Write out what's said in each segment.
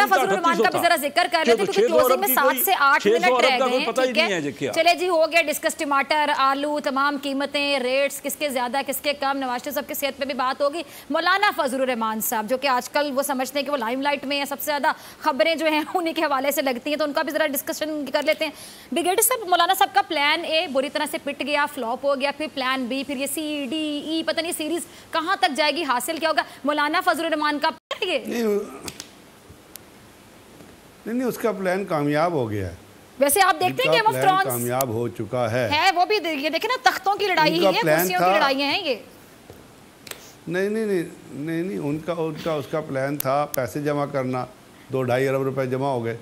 फजलुर रहमान का भी जरा जिक्र कर लेते क्योंकि क्लोजिंग में 7 से 8 मिनट रह गए हैं, ठीक है। चले जी, हो गया डिस्कस टमाटर, आलू, तमाम कीमतें, रेट्स, किसके ज्यादा किसके कम, नवाज शरीफ साहब की सेहत पे भी बात होगी। मौलाना फजलुर रहमान साहब जो कि आजकल वो समझते हैं कि वो लाइमलाइट में है, सबसे ज्यादा खबरें जो हैं उन्हीं के हवाले से लगती हैं, तो उनका भी जरा डिस्कशन कर लेते हैं। ब्रिगेडियर साहब, मौलाना साहब का प्लान ए बुरी तरह से पिट गया, फ्लॉप हो गया, फिर प्लान बी, फिर ये सी डी ई, पता नहीं सीरीज कहाँ तक जाएगी, हासिल क्या होगा? मौलाना फजलुर रहमान का नहीं, उसका प्लान कामयाब हो गया है। वैसे आप देखते हैं गेम ऑफ थ्रोन्स कामयाब हो चुका है वो भी ये देखे ना, तख्तों की लड़ाई ही है, कुर्सियों की लड़ाइयाँ हैं ये। नहीं, उनका उसका प्लान था पैसे जमा करना, 2-2.5 अरब रुपए जमा हो गए।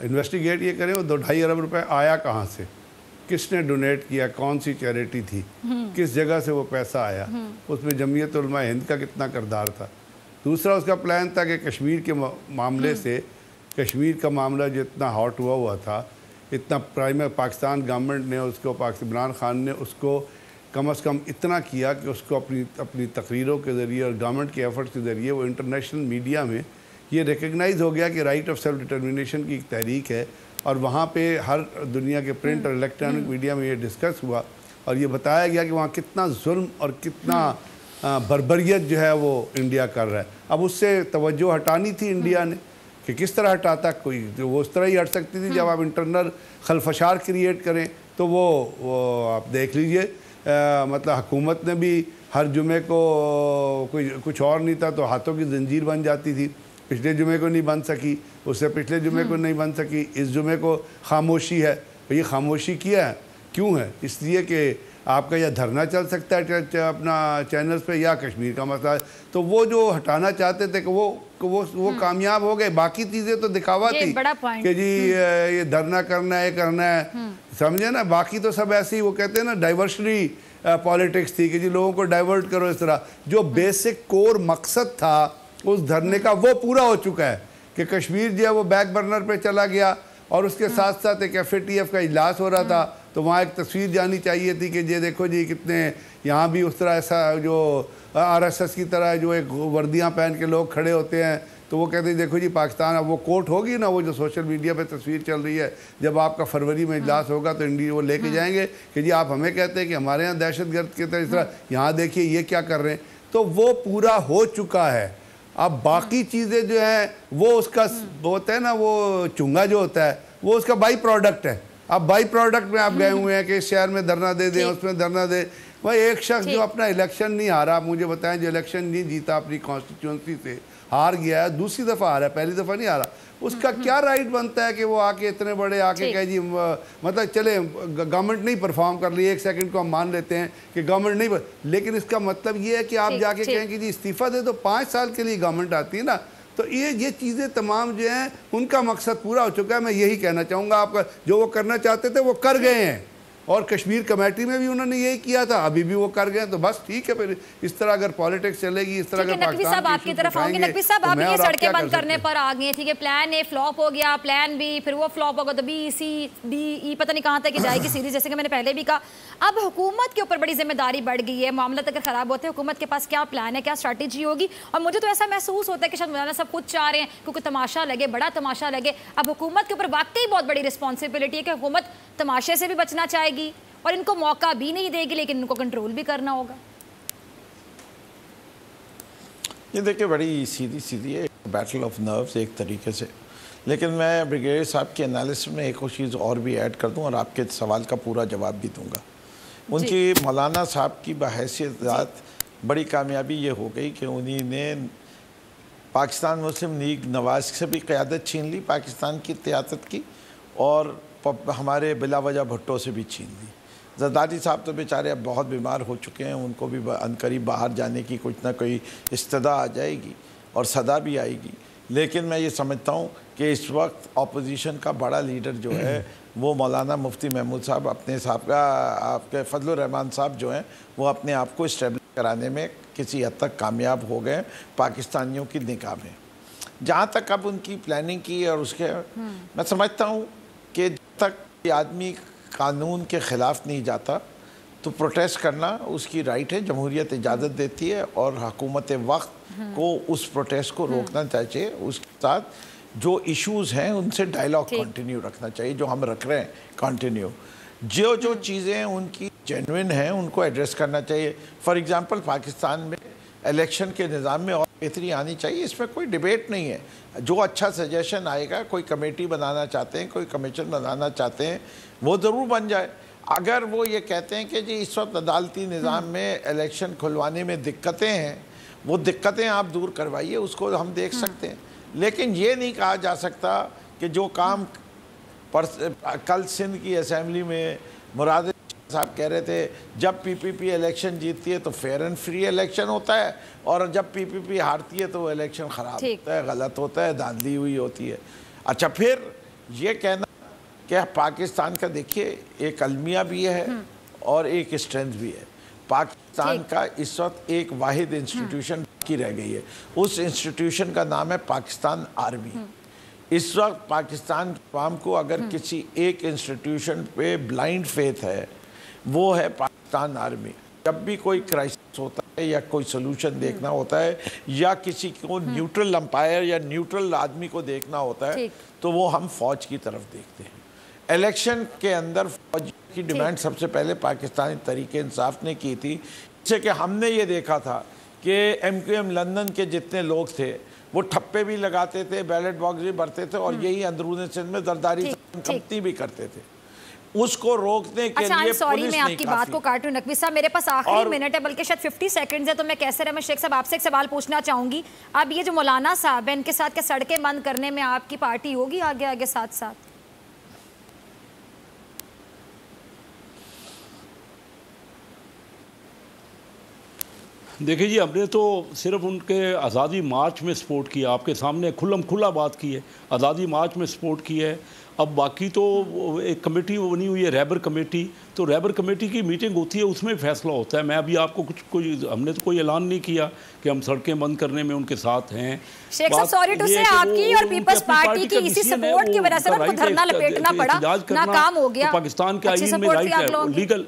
इन्वेस्टिगेट ये करें वो 2-2.5 अरब रुपए आया कहाँ से, किसने डोनेट किया, कौन सी चैरिटी थी, किस जगह से वो पैसा आया, उसमें जमीयत उलमा हिंद का कितना किरदार था। दूसरा उसका प्लान था कि कश्मीर के मामले से, कश्मीर का मामला जो इतना हॉट हुआ था, इतना प्राइमर पाकिस्तान गवर्नमेंट ने उसको, इमरान खान ने उसको कम से कम इतना किया कि उसको अपनी तकरीरों के ज़रिए और गवर्नमेंट के एफर्ट्स के ज़रिए वो इंटरनेशनल मीडिया में ये रिकग्नाइज़ हो गया कि राइट ऑफ सेल्फ डिटर्मिनेशन की एक तहरीक है, और वहाँ पे हर दुनिया के प्रिंट और इलेक्ट्रॉनिक मीडिया में ये डिस्कस हुआ और ये बताया गया कि वहाँ कितना जुल्म और कितना बर्बरियत जो है वो इंडिया कर रहा है। अब उससे तवज्जो हटानी थी इंडिया ने कि किस तरह हटाता, कोई जो वो उस तरह ही हट सकती थी जब आप इंटरनल खलफशार क्रिएट करें, तो वो आप देख लीजिए, मतलब हुकूमत ने भी हर जुमे को कोई कुछ और नहीं था तो हाथों की जंजीर बन जाती थी। पिछले जुमे को नहीं बन सकी, उससे पिछले जुमे को नहीं बन सकी, इस जुमे को खामोशी है। ये खामोशी किया है क्यों है? इसलिए कि आपका या धरना चल सकता है अपना चैनल्स पे, या कश्मीर का मसला है। तो वो जो हटाना चाहते थे कि वो कामयाब हो गए। बाकी चीज़ें तो दिखावा थी कि जी ये धरना करना है, करना है, समझे ना। बाकी तो सब ऐसे ही, वो कहते हैं ना, डाइवर्शनरी पॉलिटिक्स थी कि जी लोगों को डाइवर्ट करो इस तरह। जो बेसिक कोर मकसद था उस धरने का वो पूरा हो चुका है कि कश्मीर जो है वो बैक बर्नर पे चला गया, और उसके साथ साथ एक FATF का इजलास हो रहा था, तो वहाँ एक तस्वीर जानी चाहिए थी कि ये देखो जी कितने यहाँ भी उस तरह ऐसा जो RSS की तरह जो एक वर्दियाँ पहन के लोग खड़े होते हैं, तो वो कहते हैं देखो जी पाकिस्तान, अब वो कोर्ट होगी ना, वो जो सोशल मीडिया पे तस्वीर चल रही है, जब आपका फरवरी में इजलास होगा तो इंडिया वो लेके जाएंगे कि जी आप हमें कहते हैं कि हमारे यहाँ दहशतगर्द की तरह, इस तरह यहाँ देखिए ये क्या कर रहे हैं। तो वो पूरा हो चुका है। अब बाकी चीज़ें जो हैं वो उसका होता है ना, वो चुंगा जो होता है वो उसका बाई प्रोडक्ट है। अब बाई प्रोडक्ट में आप गए हुए हैं कि इस शहर में धरना दे दें, उसमें धरना दे। वही एक शख्स जो अपना इलेक्शन नहीं हारा, आप मुझे बताएं, जो इलेक्शन नहीं जीता अपनी कॉन्स्टिट्यूंसी से, हार गया है, दूसरी दफ़ा हारा है, पहली दफ़ा नहीं हारा, उसका क्या राइट बनता है कि वो आके इतने बड़े आके कहे जी, मतलब चले गवर्नमेंट नहीं परफॉर्म कर रही, 1 सेकंड को हम मान लेते हैं कि गवर्नमेंट नहीं, लेकिन इसका मतलब ये है कि आप जाके कहें कि जी इस्तीफ़ा दे, तो 5 साल के लिए गवर्नमेंट आती है ना। तो ये चीज़ें तमाम जो हैं उनका मकसद पूरा हो चुका है। मैं यही कहना चाहूँगा, आपका जो वो करना चाहते थे वो कर गए हैं, और कश्मीर कमेटी में भी उन्होंने यही किया था, अभी भी वो कर गए। तो बस ठीक है, फिर इस तरह अगर पॉलिटिक्स चलेगी, इस तरह अगर पाकिस्तान आपकी तरफ आएंगे, नकवी साहब आप ये सड़कें बंद करने पर आ गए, ठीक है, प्लान ए फ्लॉप हो गया, प्लान बी, फिर वो फ्लॉप होगा तो B C D E पता नहीं कहाँ तक जाएगी सीरीज, जैसे कि मैंने पहले भी कहा। अब हुकूमत के ऊपर बड़ी जिम्मेदारी बढ़ गई है, मामला अगर ख़राब होते हैं, हुकूमत के पास क्या प्लान है, क्या स्ट्रैटेजी होगी। और मुझे तो ऐसा महसूस होता है कि शायद मौलाना सब कुछ चाह रहे हैं क्योंकि तमाशा लगे, बड़ा तमाशा लगे। अब हुकूमत के ऊपर वाकई बहुत बड़ी रिस्पॉन्सिबिलिटी है कि हुकूमत तमाशे से भी बचना चाहेगी और इनको मौका भी नहीं देगी, लेकिन इनको कंट्रोल भी करना होगा। ये देखिए बड़ी सीधी है, बैटल ऑफ नर्व्स एक तरीके से। लेकिन मैं ब्रिगेडियर साहब के एनालिसिस में एक और चीज़ और भी ऐड कर दूं और आपके सवाल का पूरा जवाब भी दूंगा। उनकी मौलाना साहब की बहैसियत ज़ात बड़ी कामयाबी ये हो गई कि उन्हीं ने पाकिस्तान मुस्लिम लीग नवाज से भी क़यादत छीन ली, पाकिस्तान की क़यादत की, और हमारे बिलावजह भुट्टो से भी छीन ली। ज़रदारी साहब तो बेचारे अब बहुत बीमार हो चुके हैं, उनको भी अनकरीब बाहर जाने की कुछ ना कोई इस्तदा आ जाएगी और सदा भी आएगी। लेकिन मैं ये समझता हूँ कि इस वक्त अपोजिशन का बड़ा लीडर जो है वो मौलाना मुफ्ती महमूद साहब अपने साहब का, आपके फजलुर रहमान साहब जो हैं वो अपने आप को इस्टेब्लिश कराने में किसी हद तक कामयाब हो गए पाकिस्तानियों की निगाह में। जहाँ तक अब उनकी प्लानिंग की और उसके, मैं समझता हूँ कि जब तक आदमी कानून के ख़िलाफ़ नहीं जाता तो प्रोटेस्ट करना उसकी राइट है, जमहूरियत इजाज़त देती है, और हुकूमत वक्त को उस प्रोटेस्ट को रोकना चाहिए। उसके साथ जो इश्यूज हैं उनसे डायलॉग कंटिन्यू रखना चाहिए, जो हम रख रहे हैं कंटिन्यू। जो चीज़ें उनकी जेन्युइन हैं उनको एड्रेस करना चाहिए। फॉर एग्जांपल पाकिस्तान में इलेक्शन के निज़ाम में और बेहतरी आनी चाहिए, इसमें कोई डिबेट नहीं है। जो अच्छा सजेशन आएगा, कोई कमेटी बनाना चाहते हैं, कोई कमीशन बनाना चाहते हैं, वो ज़रूर बन जाए। अगर वो ये कहते हैं कि जी इस वक्त अदालती निज़ाम में इलेक्शन खुलवाने में दिक्कतें हैं, वो दिक्कतें आप दूर करवाइए, उसको हम देख सकते हैं। लेकिन ये नहीं कहा जा सकता कि जो काम कल सिंध की असेंबली में मुराद साहब कह रहे थे, जब पीपीपी इलेक्शन जीतती है तो फेयर एंड फ्री इलेक्शन होता है, और जब पीपीपी हारती है तो वो इलेक्शन ख़राब होता है, गलत होता है, धांधली हुई होती है। अच्छा, फिर ये कहना कि पाकिस्तान का देखिए एक अलमिया भी है और एक स्ट्रेंथ भी है। पाकिस्तान का इस वक्त एक वाहिद इंस्टीट्यूशन की रह गई है, उस इंस्टीट्यूशन का नाम है पाकिस्तान आर्मी। इस वक्त पाकिस्तान अवाम को अगर किसी एक इंस्टीट्यूशन पे ब्लाइंड फेथ है, वो है पाकिस्तान आर्मी। जब भी कोई क्राइसिस होता है या कोई सोल्यूशन देखना होता है या किसी को न्यूट्रल अंपायर या न्यूट्रल आदमी को देखना होता है, तो वो हम फौज की तरफ देखते हैं। इलेक्शन के अंदर फौज की डिमांड सबसे पहले पाकिस्तानी तरीके इंसाफ ने की थी, जिससे कि हमने ये देखा था कि MQM लंदन के जितने लोग थे वो ठप्पे भी लगाते थे, बैलेट बॉक्स भी भरते थे, और यही अंदरूनी सिंध में जरदारी कंपनी भी करते थे। उसको रोकने के लिए सॉरी मैं आपकी बात को काटूं नकवी साहब, मेरे पास आखिरी मिनट है, बल्कि शायद 50 सेकंड्स है, तो मैं कैसे रहे शेख साहब आपसे एक सवाल पूछना चाहूंगी। अब ये जो मौलाना साहब हैं, इनके साथ क्या सड़कें बंद करने में आपकी पार्टी होगी आगे आगे साथ साथ? देखिए जी, हमने तो सिर्फ उनके आज़ादी मार्च में सपोर्ट किया, आपके सामने खुल्लम खुला बात की है, आज़ादी मार्च में सपोर्ट किया है। अब बाकी तो एक कमेटी बनी हुई है रैबर कमेटी, तो रैबर कमेटी की मीटिंग होती है, उसमें फैसला होता है। मैं अभी आपको हमने तो कोई ऐलान नहीं किया कि हम सड़कें बंद करने में उनके साथ हैं। शेख साहब सॉरी टू से आपकी और पीपल्स पार्टी की इसी सपोर्ट की वजह से उनको धरना लपेटना पड़ा, नाकाम हो गया। पाकिस्तान के आईन में राइट है, लीगल।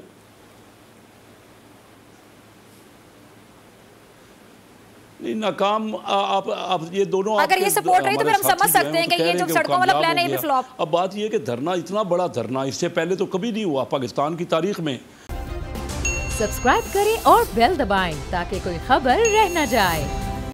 नाकाम आप ये दोनों अगर ये सपोर्ट रही तो फिर हम समझ सकते हैं कि ये जो सड़कों वाला प्लान है ये भी फ्लॉप। अब बात ये है कि धरना, इतना बड़ा धरना इससे पहले तो कभी नहीं हुआ पाकिस्तान की तारीख में। सब्सक्राइब करें और बेल दबाएं ताकि कोई खबर रह न जाए।